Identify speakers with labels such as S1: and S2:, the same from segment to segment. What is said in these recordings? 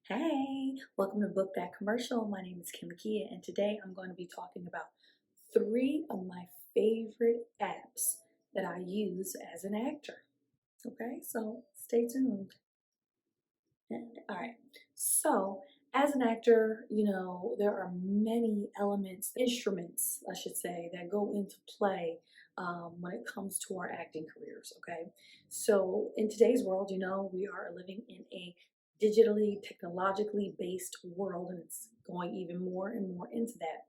S1: Hey, welcome to Book That Commercial. My name is Akia, and today I'm going to be talking about three of my favorite apps that I use as an actor. Okay, so stay tuned. And all right, so as an actor, there are many elements, instruments, I should say, that go into play when it comes to our acting careers. Okay, so in today's world, we are living in a digitally, technologically based world, and it's going even more and more into that.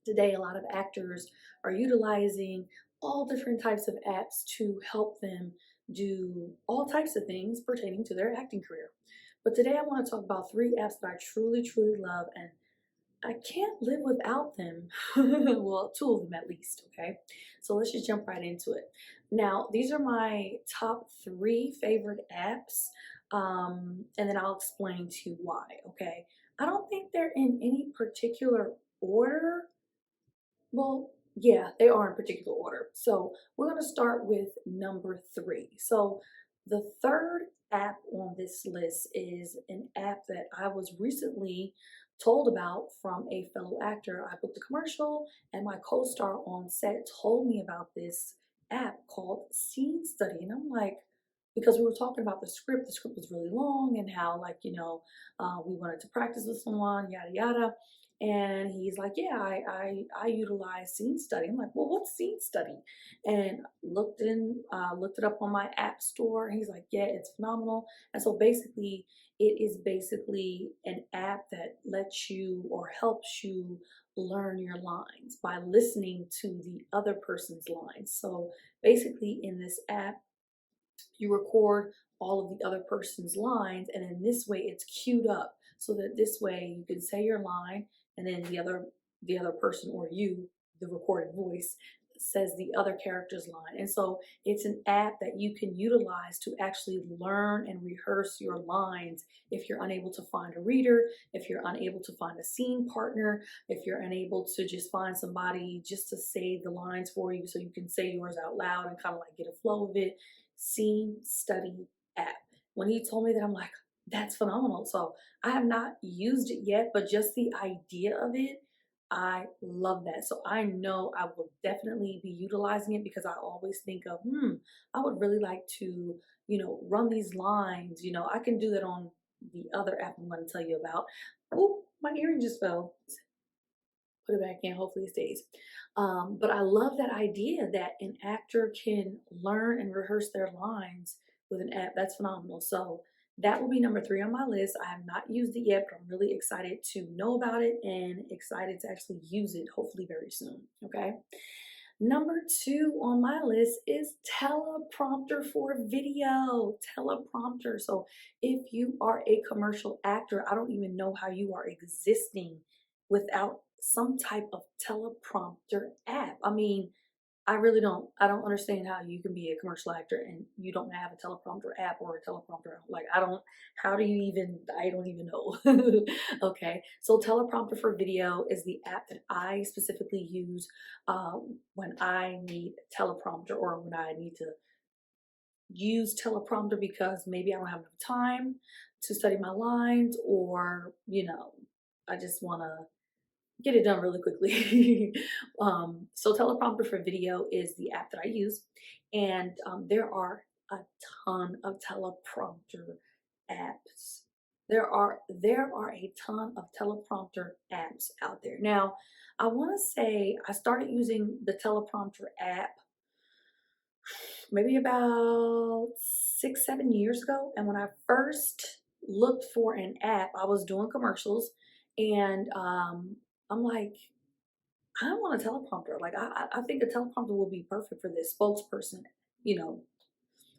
S1: Today, a lot of actors are utilizing all different types of apps to help them do all types of things pertaining to their acting career. But today, I want to talk about three apps that I truly, truly love, and I can't live without them. Well, two of them at least, okay? So let's just jump right into it. Now, these are my top three favorite apps, and then I'll explain to you why, okay? I don't think they're in any particular order. Well, yeah, they are in particular order. So we're going to start with number three. So the third app on this list is an app that I was recently told about from a fellow actor. I booked a commercial, and my co-star on set told me about this app called Scene Study. And I'm like, because we were talking about the script was really long and how, like, we wanted to practice with someone, yada, yada. And he's like, yeah, I utilize Scene Study. I'm like, well, what's Scene Study? And looked it up on my app store. And he's like, yeah, it's phenomenal. And so basically, it is basically an app that lets you or helps you learn your lines by listening to the other person's lines. So basically, in this app, you record all of the other person's lines, and in this way it's queued up so that this way you can say your line, and then the other person, or you, the recorded voice, says the other character's line. And so it's an app that you can utilize to actually learn and rehearse your lines if you're unable to find a reader, if you're unable to find a scene partner, if you're unable to just find somebody just to say the lines for you so you can say yours out loud and kind of like get a flow of it. Scene Study app. When he told me that, I'm like, that's phenomenal. So I have not used it yet, but just the idea of it, I love that. So I know I will definitely be utilizing it because I always think of, I would really like to, run these lines. I can do that on the other app I'm going to tell you about. Oh, my earring just fell. Put it back in, hopefully it stays. But I love that idea that an actor can learn and rehearse their lines with an app. That's phenomenal. So that will be number three on my list. I have not used it yet, but I'm really excited to know about it and excited to actually use it hopefully very soon. Okay. Number two on my list is teleprompter for video. Teleprompter. So if you are a commercial actor, I don't even know how you are existing without some type of teleprompter app. I mean, I really don't. I don't understand how you can be a commercial actor and you don't have a teleprompter app or a teleprompter. Like, I don't, how do you even, I don't even know. Okay. So teleprompter for video is the app that I specifically use when I need teleprompter, or when I need to use teleprompter because maybe I don't have enough time to study my lines, or, I just want to get it done really quickly. So teleprompter for video is the app that I use, and there are a ton of teleprompter apps. There are a ton of teleprompter apps out there. Now, I want to say I started using the teleprompter app maybe about 6, 7 years ago, and when I first looked for an app, I was doing commercials, and I'm like, I want a teleprompter. Like, I think a teleprompter will be perfect for this spokesperson, you know.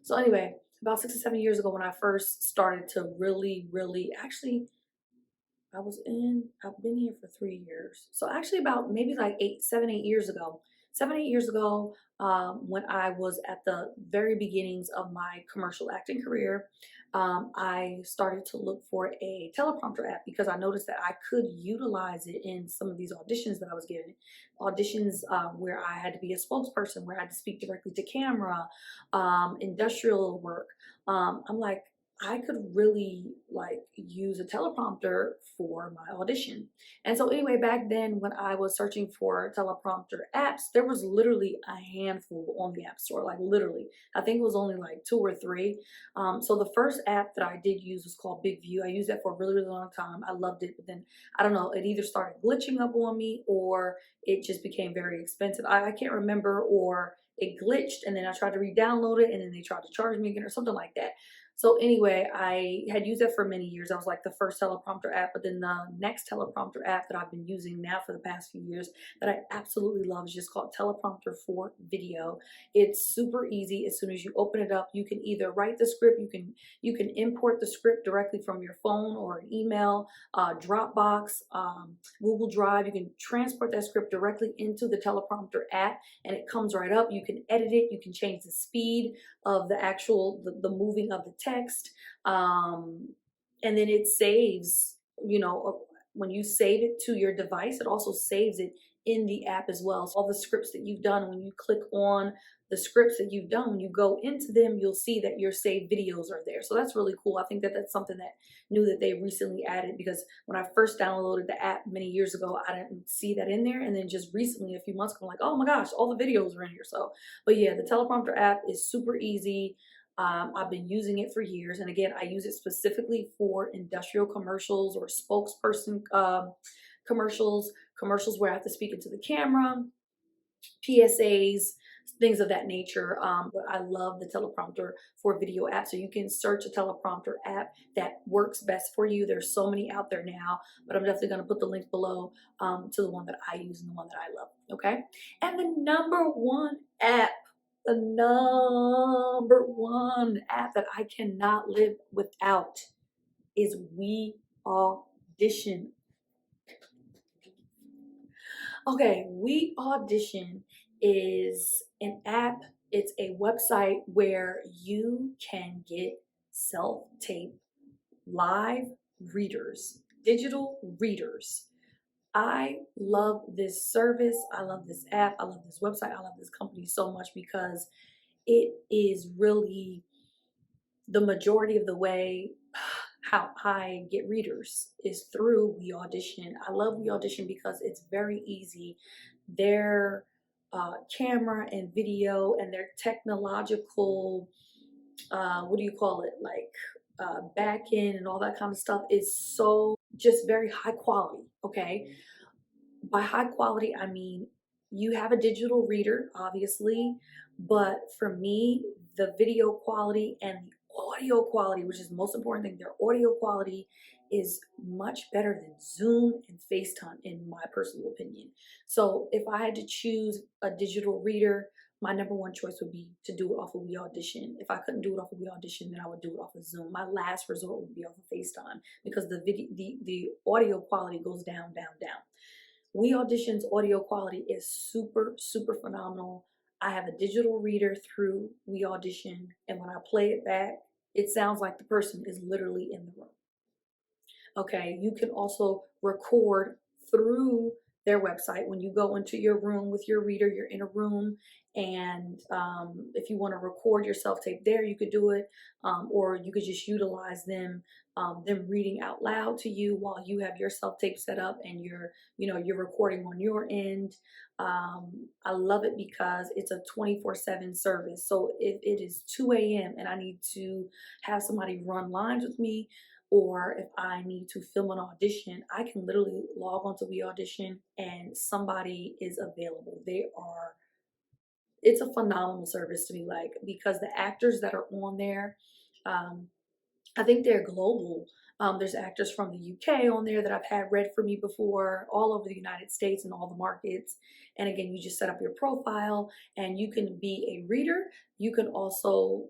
S1: So anyway, about 6 or 7 years ago, when I first started to really, really, actually, I've been here for 3 years. So actually about maybe like 8 years ago, 7, 8 years ago, when I was at the very beginnings of my commercial acting career, I started to look for a teleprompter app because I noticed that I could utilize it in some of these auditions that I was getting. Auditions where I had to be a spokesperson, where I had to speak directly to camera, industrial work. I'm like, I could really like use a teleprompter for my audition. And so anyway, back then when I was searching for teleprompter apps, there was literally a handful on the App Store, like literally. I think it was only like 2 or 3. So the first app that I did use was called Big View. I used that for a really, really long time. I loved it, but then I don't know, it either started glitching up on me or it just became very expensive. I can't remember, or it glitched and then I tried to re-download it and then they tried to charge me again or something like that. So anyway, I had used that for many years. I was like the first teleprompter app, but then the next teleprompter app that I've been using now for the past few years that I absolutely love is just called Teleprompter for Video. It's super easy. As soon as you open it up, you can either write the script, you can import the script directly from your phone or an email, Dropbox, Google Drive. You can transport that script directly into the teleprompter app and it comes right up. You can edit it, you can change the speed of the actual the moving of the text, and then it saves, when you save it to your device, it also saves it in the app as well. So all the scripts that you've done, when you click on the scripts that you've done, when you go into them, you'll see that your saved videos are there. So that's really cool. I think that that's something that new that they recently added, because when I first downloaded the app many years ago, I didn't see that in there. And then just recently, a few months ago, I'm like, oh my gosh, all the videos are in here. So, but yeah, the teleprompter app is super easy. I've been using it for years. And again, I use it specifically for industrial commercials or spokesperson commercials where I have to speak into the camera, PSAs, things of that nature. But I love the teleprompter for video app. So you can search a teleprompter app that works best for you. There's so many out there now, but I'm definitely going to put the link below to the one that I use and the one that I love. Okay. And the number one app that I cannot live without is We Audition. Okay, We Audition is an app, it's a website where you can get self-tape live readers, digital readers. I love this service. I love this app. I love this website. I love this company so much because it is really the majority of the way how I get readers is through We Audition. I love We Audition because it's very easy. Their camera and video and their technological, what do you call it, like back end and all that kind of stuff is so just very high quality. Okay, by high quality I mean you have a digital reader obviously, but for me the video quality and the audio quality, which is the most important thing, their audio quality is much better than Zoom and FaceTime in my personal opinion. So if I had to choose a digital reader, my number one choice would be to do it off of We Audition. If I couldn't do it off of We Audition, then I would do it off of Zoom. My last resort would be off of FaceTime because the audio quality goes down, down, down. We Audition's audio quality is super, super phenomenal. I have a digital reader through We Audition, and when I play it back, it sounds like the person is literally in the room. Okay, you can also record through their website. When you go into your room with your reader, you're in a room, and if you want to record your self-tape there, you could do it, or you could just utilize them reading out loud to you while you have your self-tape set up and you're recording on your end. I love it because it's a 24/7 service. So if it is 2 a.m. and I need to have somebody run lines with me, or if I need to film an audition, I can literally log onto We Audition and somebody is available. It's a phenomenal service to me, like, because the actors that are on there, I think they're global. There's actors from the UK on there that I've had read for me before, all over the United States and all the markets. And again, you just set up your profile and you can be a reader. You can also,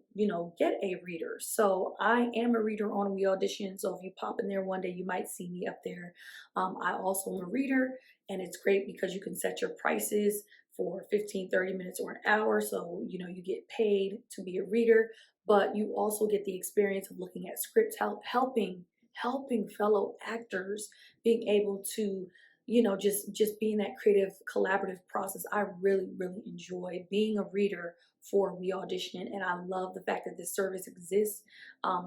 S1: get a reader. So I am a reader on We Audition. So if you pop in there one day, you might see me up there. I also am a reader, and it's great because you can set your prices for 15, 30 minutes or an hour. So, you get paid to be a reader, but you also get the experience of looking at scripts, helping fellow actors, being able to, just be in that creative collaborative process. I really, really enjoy being a reader for We Audition, and I love the fact that this service exists.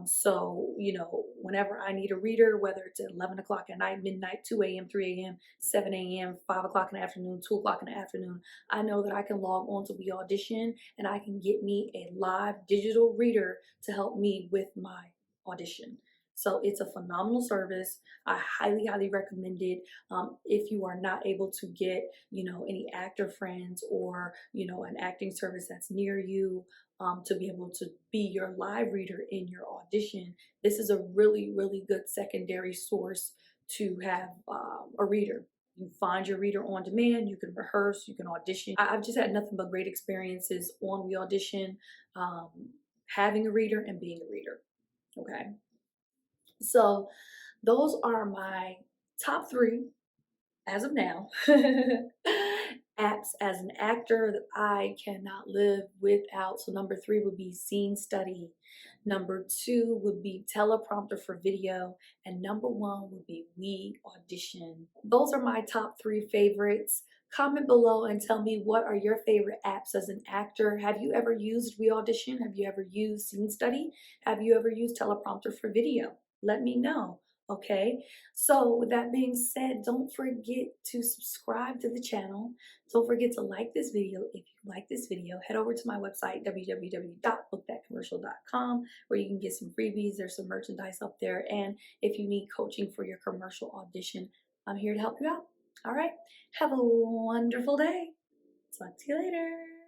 S1: So, you know, whenever I need a reader, whether it's at 11 o'clock at night, midnight, 2 a.m., 3 a.m., 7 a.m., 5 o'clock in the afternoon, 2 o'clock in the afternoon, I know that I can log on to We Audition and I can get me a live digital reader to help me with my audition. So it's a phenomenal service. I highly, highly recommend it. If you are not able to get, you know, any actor friends or, you know, an acting service that's near you, to be able to be your live reader in your audition, this is a really, really good secondary source to have a reader. You find your reader on demand, you can rehearse, you can audition. I've just had nothing but great experiences on We Audition, um, having a reader and being a reader. Okay. So those are my top three as of now apps as an actor that I cannot live without. So number three would be Scene Study. Number two would be Teleprompter for Video. And number one would be We Audition. Those are my top three favorites. Comment below and tell me, what are your favorite apps as an actor? Have you ever used We Audition? Have you ever used Scene Study? Have you ever used Teleprompter for Video? Let me know. Okay, so with that being said, don't forget to subscribe to the channel. Don't forget to like this video. If you like this video, head over to my website, www.bookthatcommercial.com, where you can get some freebies. There's some merchandise up there. And if you need coaching for your commercial audition, I'm here to help you out. All right, have a wonderful day. Talk to you later.